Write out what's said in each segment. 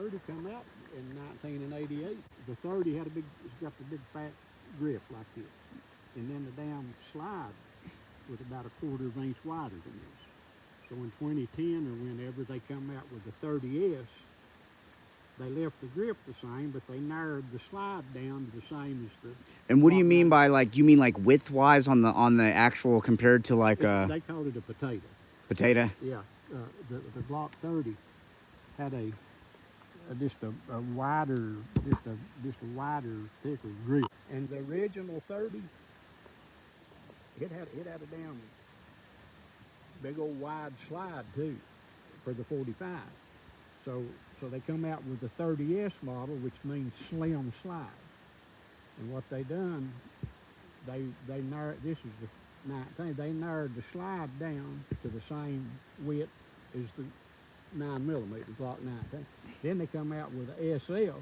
30 come out in 1988. The 30 had it's got the big fat grip like this. And then the damn slide was about a quarter of an inch wider than this. So in 2010 or whenever they come out with the 30S, they left the grip the same, but they narrowed the slide down to the same as the. And what do you mean by like? You mean like width-wise on the actual compared to like a? They called it a potato. Potato. Yeah, the Glock 30 had just a wider, just a wider, thicker grip. And the original 30, it had a damn big old wide slide too for the 45. So they come out with the 30S model, which means slim slide. And what they done, they narrowed, this is the 19, they narrowed the slide down to the same width as the 9mm Glock 19. Then they come out with the SL,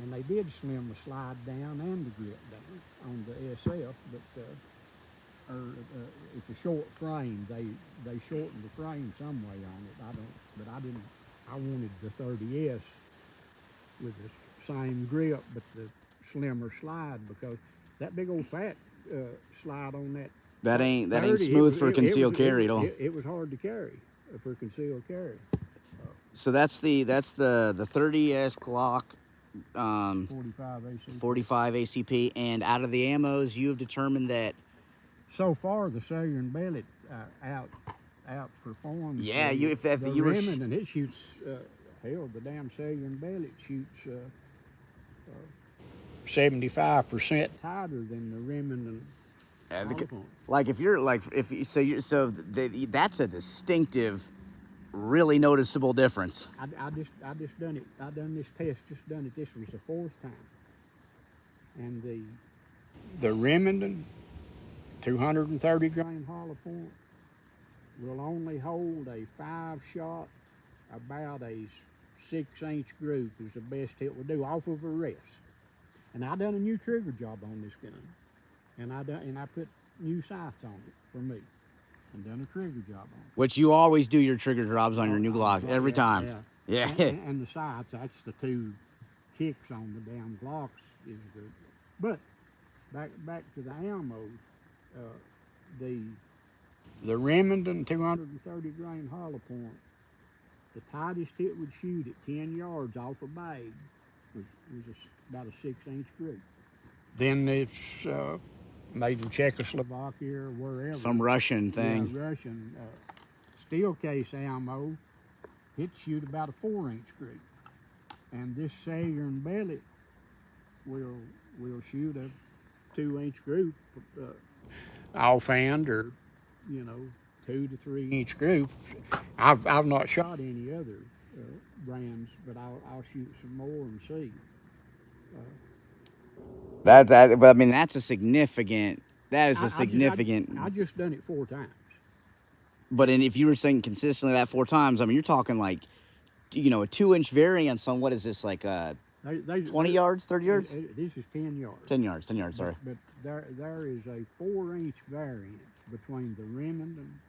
and they did slim the slide down and the grip down on the SL, but it's a short frame. They shortened the frame some way on it. I wanted the 30S with the same grip, but the slimmer slide, because that big old fat slide on that ain't 30, smooth for concealed carry at all. It was hard to carry for concealed carry. So that's the 30S Glock 45 ACP, and out of the ammos, you have determined that so far the Sayer Bellet outperforms. Yeah, the you were Remington. It shoots. Hell, the damn Sayer Bellet shoots 75% tighter than the Remington. Like if you're like that's a distinctive, really noticeable difference. I just done it. I done this test. This was the 4th time. And the Remington 230 grain hollow point will only hold a 5-shot, about a 6-inch group is the best it will do off of a rest. And I done a new trigger job on this gun, and I put new sights on it for me, and done a trigger job on it. Which you always do your trigger jobs on your new Glocks every time. Yeah. And the sights, that's the 2 kicks on the damn Glocks is the. But back to the ammo, the Remington 230 grain hollow point, the tightest it would shoot at 10 yards off a bag was about a 6-inch group. Then it's made in Czechoslovakia or wherever. Some Russian thing. Yeah, Russian steel case ammo. It shoot about a 4-inch group, and this Sayer Bellet will shoot a 2-inch group offhand, or 2 to 3-inch group. I've not shot any other brands, but I'll shoot some more and see. But I mean that's a significant. That is a significant. I just done it 4 times. But if you were saying consistently that 4 times, I mean you're talking like, a 2-inch variance on what is this like 20 yards, 30 yards? This is 10 yards. 10 yards, sorry. But there is a 4-inch variance between the Remington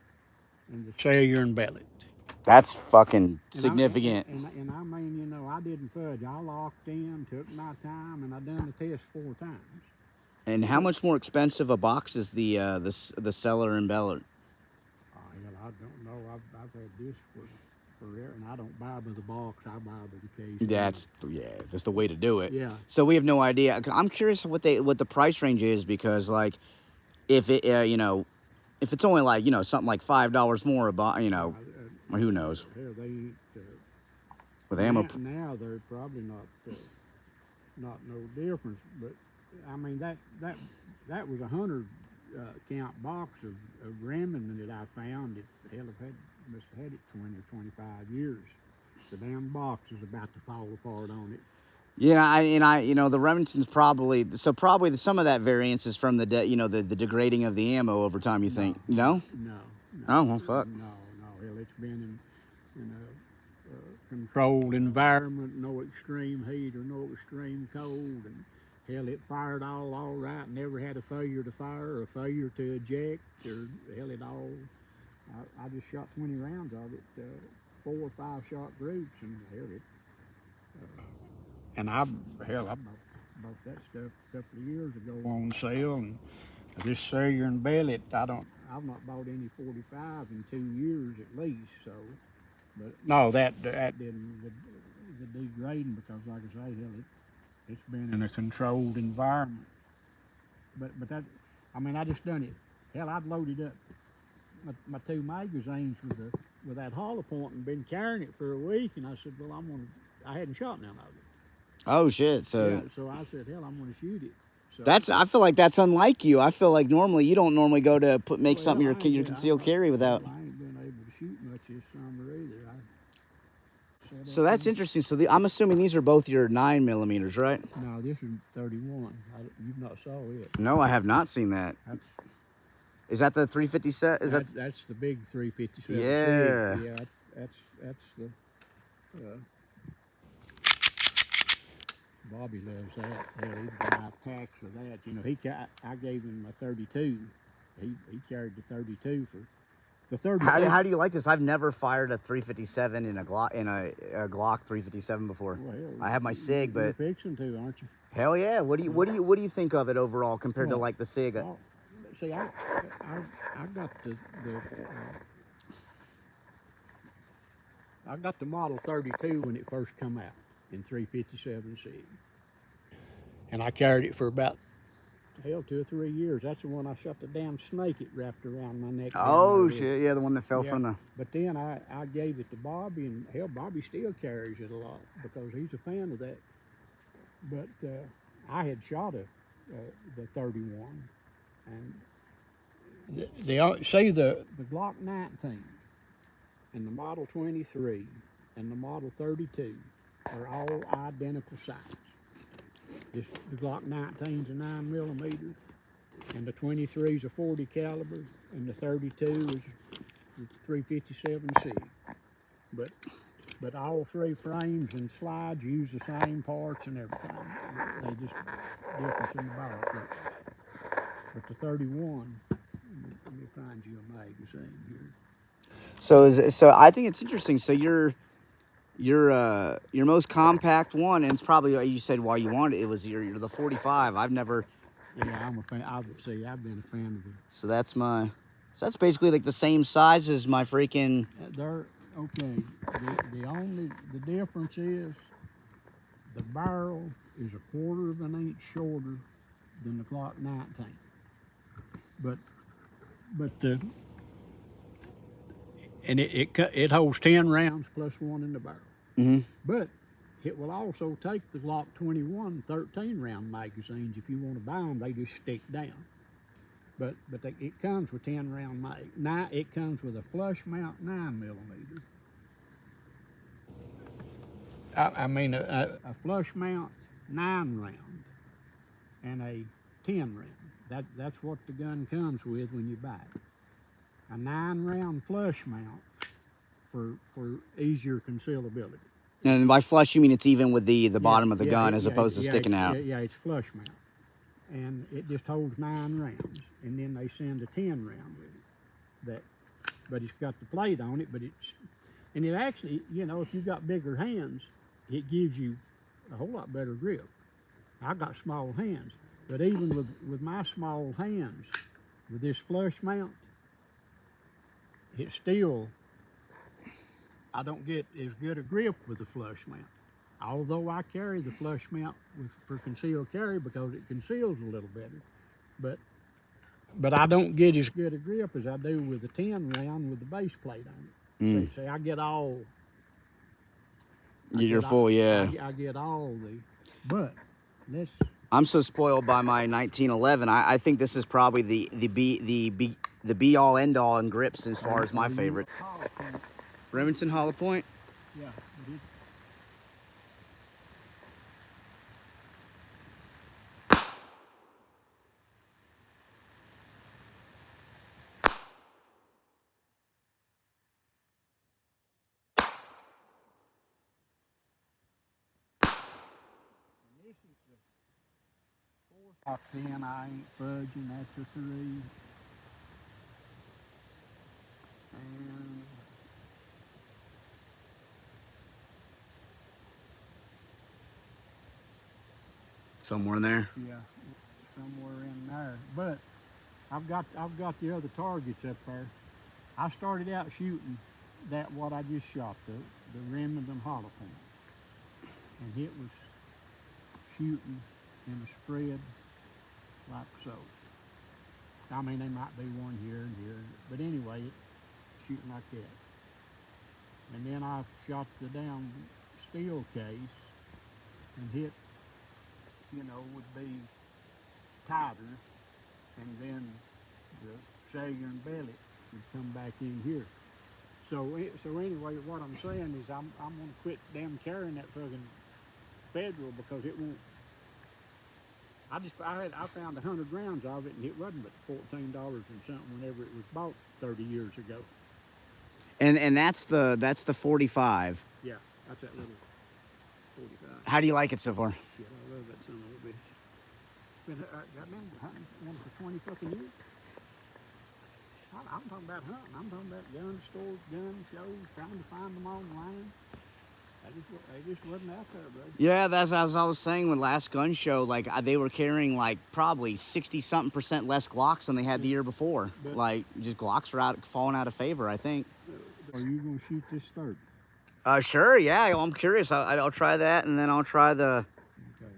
and the Sayer Bellet. That's fucking significant. And I mean, I didn't fudge. I locked in, took my time, and I done the test 4 times. And how much more expensive a box is the Sayer and Bellet? I don't know. I've had this forever, and I don't buy by the box. I buy by the case. That's the way to do it. Yeah. So we have no idea. I'm curious what the price range is, because like if it if it's only like something like $5 more about who knows. Hell, they ain't, with ammo. Now they're probably not no difference, but I mean that was 100 count box of Remington that I found. Must have had it 20 or 25 years. The damn box is about to fall apart on it. Yeah, the Remington's probably some of that variance is from the degrading of the ammo over time. You think? No. Oh well, fuck. No. Hell, it's been in a controlled environment, no extreme heat or no extreme cold, and hell, it fired all right. Never had a failure to fire or a failure to eject, or hell, it all. I just shot 20 rounds of it, 4 or 5 shot groups, and hell, And I bought that stuff a couple of years ago on sale, and this Sawyer and Bellet, I've not bought any 45 in 2 years at least. So, but no, that didn't the degrading, because like I say, hell, it's been in a controlled environment. But that, I mean, I just done it. Hell, I'd loaded up my two magazines with that hollow point and been carrying it for a week, and I said, well, I hadn't shot none of it. Oh shit! Yeah, So so I said, hell, I'm gonna shoot it. So I feel like that's unlike you. I feel like normally you don't normally go to make well, something hell, your concealed carry without. I ain't been able to shoot much this summer either. I So that's interesting. So I'm assuming these are both your 9mm, right? No, this is 31. You've not saw it. No, I have not seen that. Is that the 350 set? That's the big 357? Yeah. Yeah, that's the. Uh, Bobby loves that. Hell, he'd buy packs of that. You know, I gave him a 32. He carried the 32 for the 32. How do you like this? I've never fired a 357 in a Glock 357 before. Well, hell, I have my SIG, you're but fixing to, aren't you? hell yeah! What do you think of it overall compared to like the SIG? Oh, see, I got I got the Model 32 when it first come out in 357 SIG, and I carried it for about 2 or 3 years. That's the one I shot the damn snake it wrapped around my neck. Oh shit! Yeah, the one that fell from the. But then I gave it to Bobby, and hell, Bobby still carries it a lot because he's a fan of that. But I had shot the 31, and the Glock 19 and the Model 23 and the Model 32 are all identical size. The Glock 19's a 9mm, and the 23 is a 40 caliber, and the 32 is 357 SIG. But all three frames and slides use the same parts and everything. They just difference in the barrel clips. But the 31, let me find you a magazine here. So I think it's interesting. So your most compact one, and it's probably you said why you wanted it was your the 45. I've never. Yeah, I'm a fan. I've been a fan of the. So that's basically like the same size as my freaking. They're okay. The difference is the barrel is 1/4 of an inch shorter than the Glock 19. But it holds 10 rounds plus one in the barrel. Mm-hmm. But it will also take the Glock 21 13-round magazines. If you want to buy them, they just stick down. But it comes with 10-round mag. Now it comes with a flush mount 9mm. I mean a flush mount 9-round and a 10-round. That's what the gun comes with when you buy it. A 9-round flush mount for easier concealability. And by flush, you mean it's even with the bottom of the gun as opposed to sticking out. Yeah, it's flush mount, and it just holds 9 rounds. And then they send a 10-round with it. But it's got the plate on it. And it actually, you know, if you've got bigger hands, it gives you a whole lot better grip. I got small hands, but even with my small hands, with this flush mount, it's still, I don't get as good a grip with the flush mount. Although I carry the flush mount for concealed carry because it conceals a little better, but I don't get as good a grip as I do with the 10-round with the base plate on it. See, I get all. You're full, yeah. I get all but let's. I'm so spoiled by my 1911. I think this is probably the be all end all in grips as far as my favorite. Remington Hollow Point. Yeah. This is the 4 10. I ain't fudging. That's a 3. And Somewhere in there. Yeah, somewhere in there. But I've got the other targets up there. I started out shooting that what I just shot, the Remington hollow point, and it was shooting in a spread like so. I mean, there might be one here and here, but anyway, it's shooting like that. And then I shot the damn steel case and hit, would be tighter, and then the Sager and belly would come back in here. So anyway, what I'm saying is I'm gonna quit damn carrying that fucking Federal because it won't. I found 100 rounds of it and it wasn't but $14 and something whenever it was bought 30 years ago. And that's the 45. Yeah, that's that little 45. How do you like it so far? Shit, I love that son of a bitch. I've been hunting one for 20 fucking years. I'm talking about hunting. I'm talking about gun stores, gun shows, trying to find them online. They just wasn't out there, bro. Yeah, that's as I was saying when last gun show, like they were carrying like probably 60-something% less Glocks than they had the year before. But, like just Glocks are falling out of favor, I think. Are you gonna shoot this 30? Sure, yeah. I'm curious. I'll try that, and then I'll try the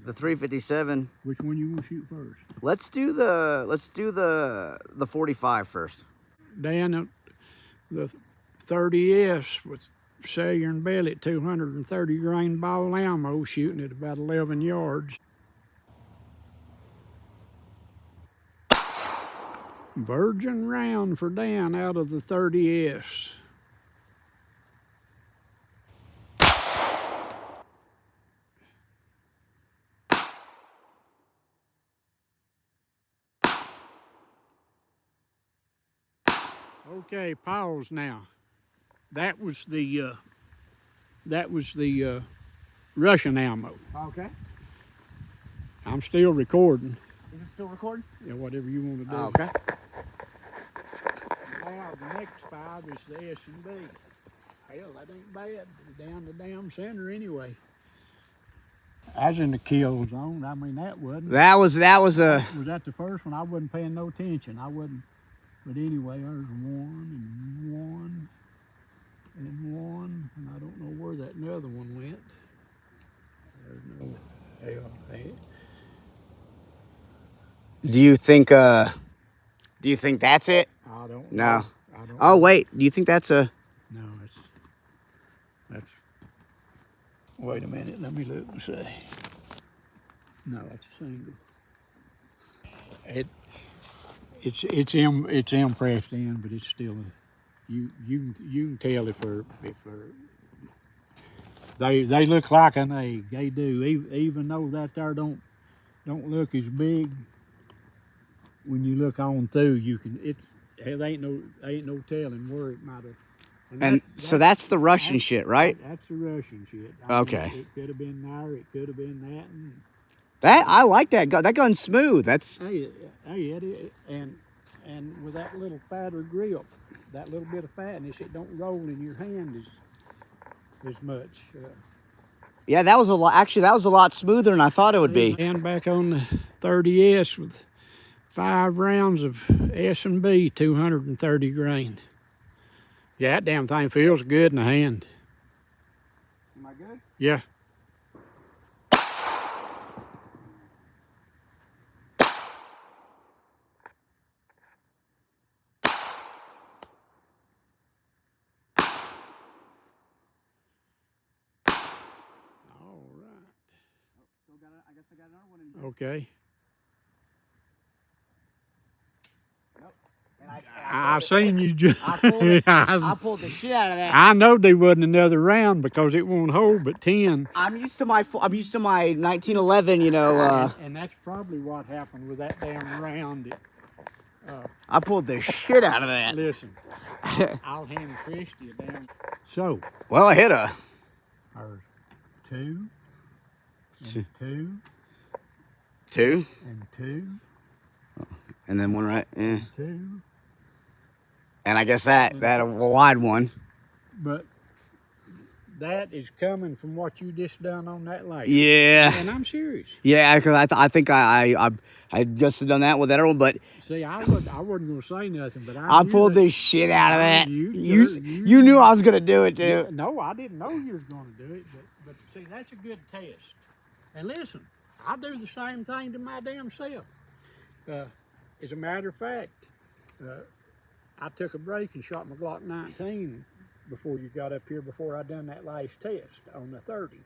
357. Which one you gonna shoot first? Let's do the 45 first. Dan, the 30S with Sager and belly, 230 grain ball ammo, shooting at about 11 yards. Virgin round for Dan out of the 30S. Okay, pause now. That was the Russian ammo. Okay. I'm still recording. Is it still recording? Yeah, whatever you want to do. Okay. Now the next 5 is the S&B. Hell, that ain't bad. It's down the damn center anyway. I was in the kill zone. I mean, that wasn't. That was a. Was that the first one? I wasn't paying no attention. I wasn't. But anyway, there's one and I don't know where that other one went. There's no hell. Hey. Do you think that's it? I don't No. know. I don't Oh know. wait, do you think that's a? No, that's. Wait a minute. Let me look and see. No, that's a single. It's impressed in, but it's still you can tell if they look like an egg. They do, even though that there don't look as big. When you look on through, you can there ain't no telling where it might have. And so that's the Russian shit, right? That's the Russian shit. Okay. Mean, it could have been there. It could have been that. That I like that gun. That gun's smooth. That's. Hey, Eddie, and with that little fatter grip, that little bit of fatness, it don't roll in your hand as much. Yeah, that was a lot. Actually, that was a lot smoother than I thought it would be. And back on the 30S with 5 rounds of S&B, 230 grain. Yeah, that damn thing feels good in the hand. Am I good? Yeah. I guess I got another one in here. Okay. Nope. I seen you just. I pulled the shit out of that. I know there wasn't another round because it won't hold but 10. I'm used to my 1911. You know. And that's probably what happened with that damn round. I pulled the shit out of that. Listen, I'll hand Christy a damn. So. Well, I hit a. There's 2. And 2. 2. And 2. And then one right. Yeah. 2. And I guess that a wide one. But that is coming from what you just done on that light. Yeah. And I'm serious. Yeah, because I think I just have done that with everyone, but See, I wasn't gonna say nothing, but I pulled the shit out of that. You knew I was gonna do it too. No, I didn't know you was gonna do it, but see, that's a good test. And listen, I do the same thing to my damn self. As a matter of fact, I took a break and shot my Glock 19 before you got up here, before I done that last test on the 30.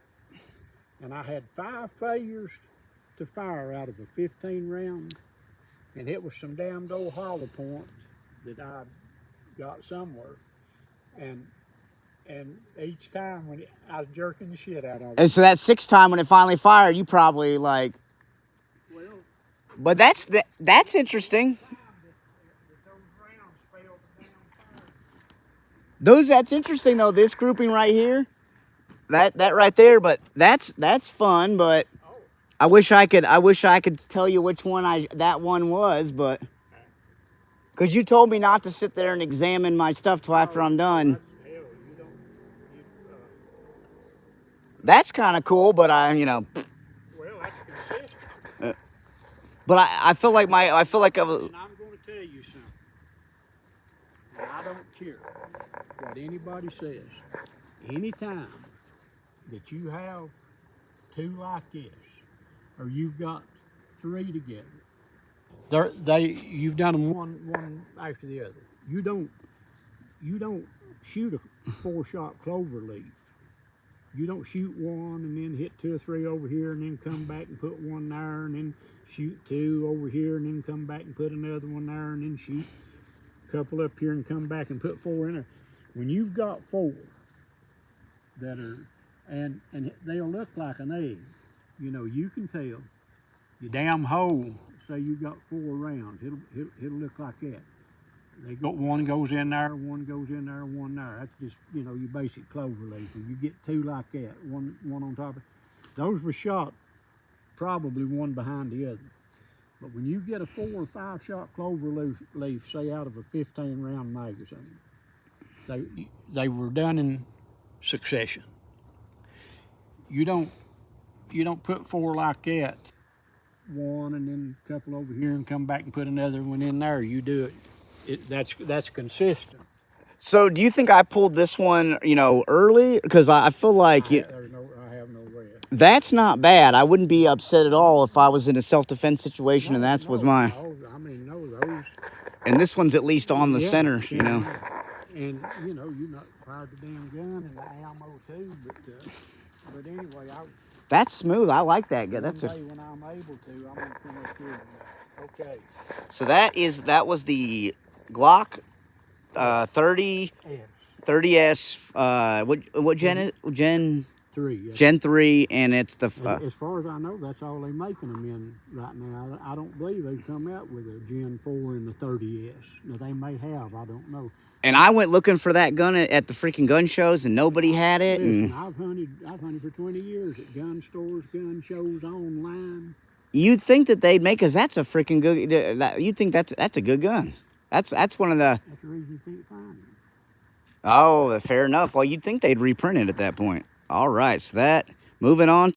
And I had 5 failures to fire out of a 15 round, and it was some damned old hollow point that I got somewhere. And each time when I was jerking the shit out of it. And so that 6th time when it finally fired, you probably like. Well, but that's interesting. That's interesting though. This grouping right here, that right there. But that's fun. But I wish I could tell you which one that one was. But because you told me not to sit there and examine my stuff till after I'm done. That's kind of cool. But well, that's consistent. But I feel like I was. And I'm going to tell you something. And I don't care what anybody says. Anytime that you have 2 like this, or you've got 3 together, you've done them one after the other. You don't shoot a 4-shot clover leaf. You don't shoot one and then hit 2 or 3 over here and then come back and put one there and then shoot 2 over here and then come back and put another one there and then shoot a couple up here and come back and put 4 in there. When you've got 4 that are, and they'll look like an egg, you can tell. Your damn hole, say you got 4 rounds, it'll look like that. One goes in there, one goes in there, one there. That's just, your basic clover leaf. When you get 2 like that, one on top of it. Those were shot probably one behind the other. But when you get a 4 or 5 shot clover leaf, say out of a 15 round magazine, they were done in succession. You don't put 4 like that, one and then a couple over here and come back and put another one in there. You do it. That's consistent. So do you think I pulled this one, early? Because I feel like I have no way. That's not bad. I wouldn't be upset at all if I was in a self-defense situation and was mine. Those. And this one's at least on the center, And you're not fired the damn gun and the ammo too. But anyway, that's smooth. I like that. That's when I'm able to, I'm gonna come up here. Okay. So that was the Glock 30S. What gen is Gen 3? Yeah. Gen 3, and it's the. As far as I know, that's all they're making them in right now. I don't believe they've come out with a Gen 4 and the 30S. Now they may have. I don't know. And I went looking for that gun at the freaking gun shows, and nobody had it. Listen, I've hunted for 20 years at gun stores, gun shows, online. You'd think that they'd make, because that's a freaking good. You'd think that's a good gun. That's one of the. That's the reason you can't find it. Oh, fair enough. Well, you'd think they'd reprint it at that point. All right, so moving on.